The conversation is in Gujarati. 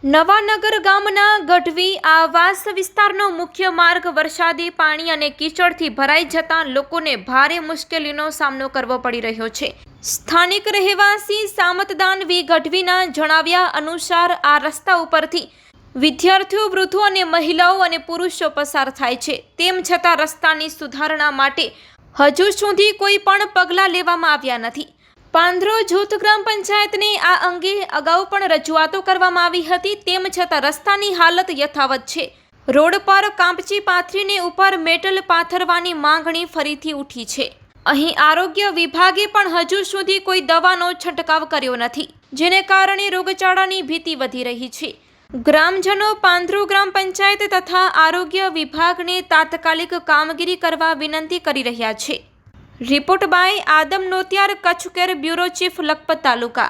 નવાનગર ગામના ગઢવી આવાસ વિસ્તારનો મુખ્ય માર્ગ વરસાદી પાણી અને કીચડથી ભરાઈ જતા લોકોને ભારે મુશ્કેલીનો સામનો કરવો પડી રહ્યો છે। સ્થાનિક રહેવાસી સામતદાન વી ગઢવીના જણાવ્યા અનુસાર આ રસ્તા ઉપરથી વિદ્યાર્થીઓ, વૃદ્ધો અને મહિલાઓ અને પુરુષો પસાર થાય છે। તેમ છતાં રસ્તાની સુધારણા માટે હજુ સુધી કોઈ પણ પગલાં લેવામાં આવ્યા નથી। પાંદરો જૂથ ગ્રામ પંચાયતને આ અંગે અગાઉ પણ રજૂઆતો કરવામાં આવી હતી। તેમ છતાં રસ્તાની હાલત યથાવત છે। રોડ પર કાંપચી પાથરીને ઉપર મેટલ પાથરવાની માંગણી ફરીથી ઉઠી છે। અહીં આરોગ્ય વિભાગે પણ હજુ સુધી કોઈ દવાનો છંટકાવ કર્યો નથી, જેને કારણે રોગચાળાની ભીતિ વધી રહી છે। ગ્રામજનો પાંદરો ગ્રામ પંચાયત તથા આરોગ્ય વિભાગને તાત્કાલિક કામગીરી કરવા વિનંતી કરી રહ્યા છે। Report by Adam Notiyar, Kutch care, bureau chief, Lakhpat taluka.